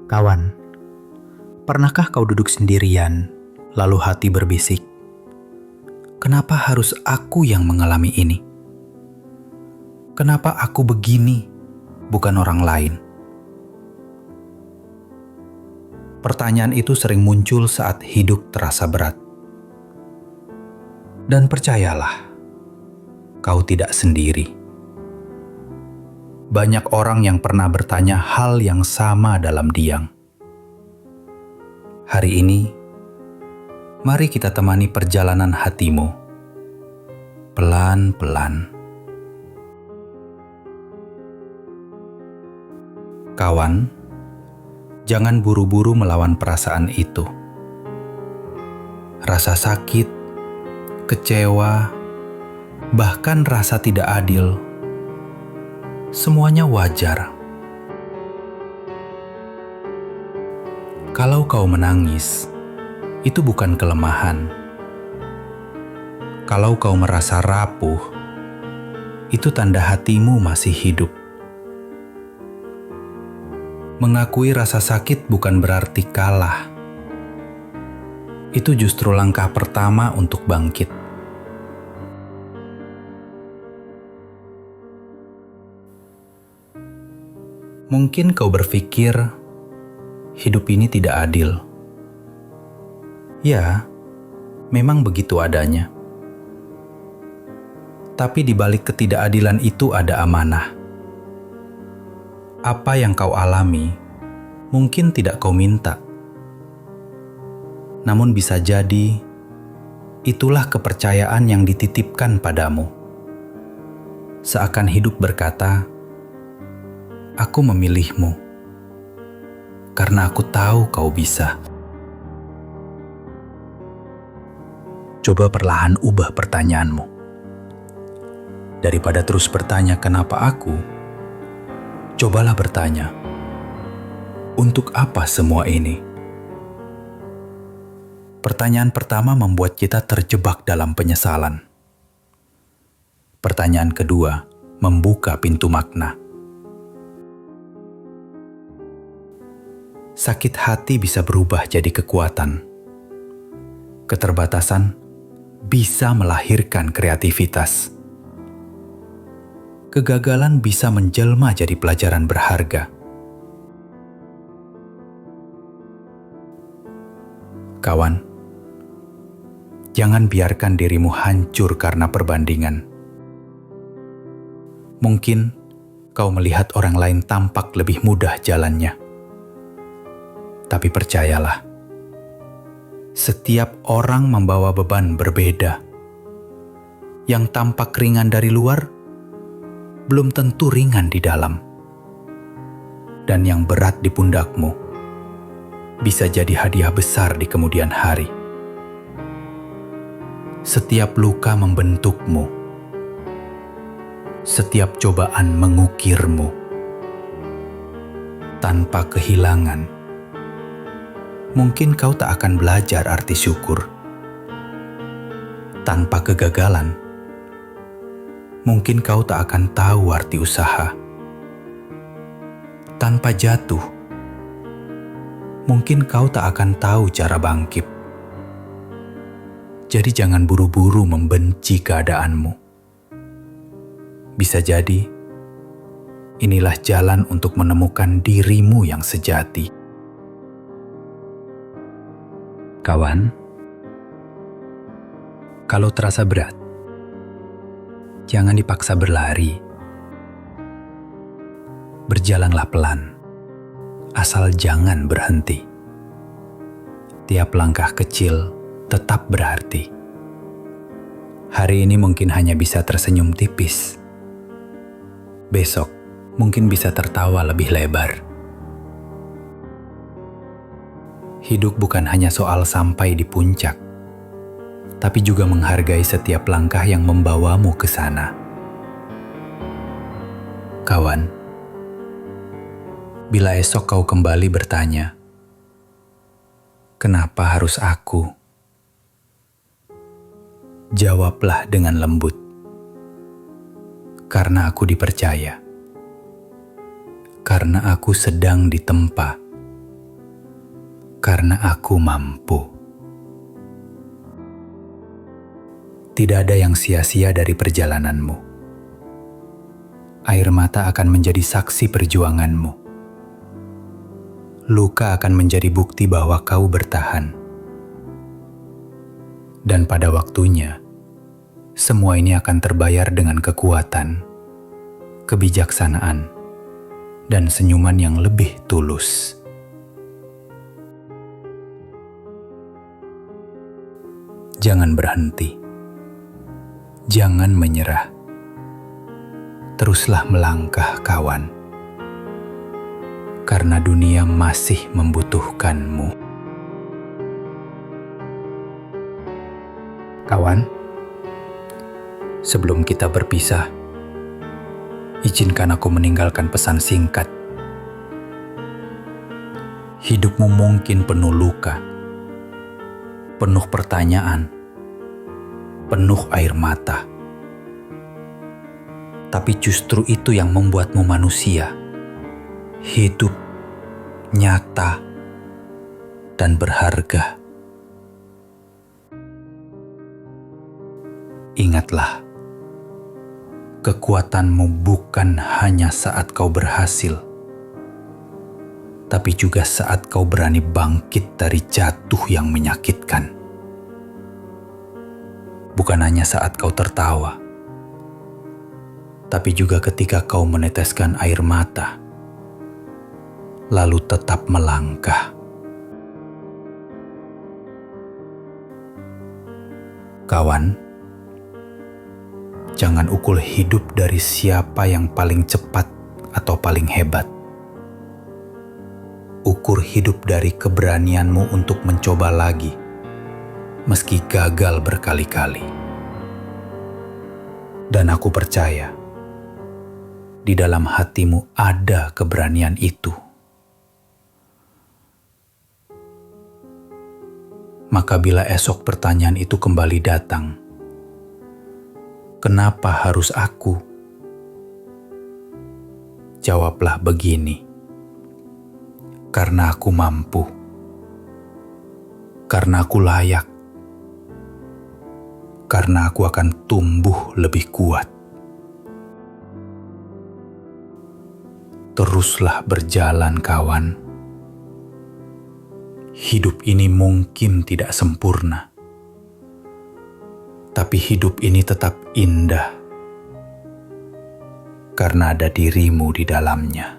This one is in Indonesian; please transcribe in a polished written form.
Kawan, pernahkah kau duduk sendirian, lalu hati berbisik, "Kenapa harus aku yang mengalami ini? Kenapa aku begini, bukan orang lain?" Pertanyaan itu sering muncul saat hidup terasa berat. Dan percayalah, kau tidak sendiri. Banyak orang yang pernah bertanya hal yang sama dalam diam. Hari ini, mari kita temani perjalanan hatimu. Pelan-pelan. Kawan, jangan buru-buru melawan perasaan itu. Rasa sakit, kecewa, bahkan rasa tidak adil, semuanya wajar. Kalau kau menangis, itu bukan kelemahan. Kalau kau merasa rapuh, itu tanda hatimu masih hidup. Mengakui rasa sakit bukan berarti kalah. Itu justru langkah pertama untuk bangkit. Mungkin kau berpikir hidup ini tidak adil. Ya, memang begitu adanya. Tapi di balik ketidakadilan itu ada amanah. Apa yang kau alami mungkin tidak kau minta. Namun bisa jadi itulah kepercayaan yang dititipkan padamu. Seakan hidup berkata, "Aku memilihmu karena aku tahu kau bisa." Coba perlahan ubah pertanyaanmu. Daripada terus bertanya kenapa aku, cobalah bertanya, untuk apa semua ini? Pertanyaan pertama membuat kita terjebak dalam penyesalan. Pertanyaan kedua membuka pintu makna. Sakit hati bisa berubah jadi kekuatan. Keterbatasan bisa melahirkan kreativitas. Kegagalan bisa menjelma jadi pelajaran berharga. Kawan, jangan biarkan dirimu hancur karena perbandingan. Mungkin kau melihat orang lain tampak lebih mudah jalannya. Tapi percayalah, setiap orang membawa beban berbeda. Yang tampak ringan dari luar, belum tentu ringan di dalam. Dan yang berat di pundakmu, bisa jadi hadiah besar di kemudian hari. Setiap luka membentukmu. Setiap cobaan mengukirmu. Tanpa kehilangan, mungkin kau tak akan belajar arti syukur. Tanpa kegagalan, mungkin kau tak akan tahu arti usaha. Tanpa jatuh, mungkin kau tak akan tahu cara bangkit. Jadi jangan buru-buru membenci keadaanmu. Bisa jadi, inilah jalan untuk menemukan dirimu yang sejati. Kawan, kalau terasa berat, jangan dipaksa berlari. Berjalanlah pelan, asal jangan berhenti. Tiap langkah kecil tetap berarti. Hari ini mungkin hanya bisa tersenyum tipis. Besok mungkin bisa tertawa lebih lebar. Hidup bukan hanya soal sampai di puncak, tapi juga menghargai setiap langkah yang membawamu ke sana. Kawan, bila esok kau kembali bertanya, "Kenapa harus aku?" Jawablah dengan lembut, "Karena aku dipercaya. Karena aku sedang ditempa. Karena aku mampu. Tidak ada yang sia-sia dari perjalananmu. Air mata akan menjadi saksi perjuanganmu. Luka akan menjadi bukti bahwa kau bertahan. Dan pada waktunya, semua ini akan terbayar dengan kekuatan, kebijaksanaan, dan senyuman yang lebih tulus. Jangan berhenti. Jangan menyerah. Teruslah melangkah, kawan. Karena dunia masih membutuhkanmu. Kawan, sebelum kita berpisah, izinkan aku meninggalkan pesan singkat. Hidupmu mungkin penuh luka, penuh pertanyaan, penuh air mata. Tapi justru itu yang membuatmu manusia, hidup, nyata, dan berharga. Ingatlah, kekuatanmu bukan hanya saat kau berhasil, tapi juga saat kau berani bangkit dari jatuh yang menyakitkan. Bukan hanya saat kau tertawa, tapi juga ketika kau meneteskan air mata, lalu tetap melangkah. Kawan, jangan ukur hidup dari siapa yang paling cepat atau paling hebat. Ukur hidup dari keberanianmu untuk mencoba lagi, meski gagal berkali-kali. Dan aku percaya, di dalam hatimu ada keberanian itu. Maka bila esok pertanyaan itu kembali datang, kenapa harus aku? Jawablah begini, karena aku mampu, karena aku layak, karena aku akan tumbuh lebih kuat. Teruslah berjalan, kawan. Hidup ini mungkin tidak sempurna, tapi hidup ini tetap indah karena ada dirimu di dalamnya.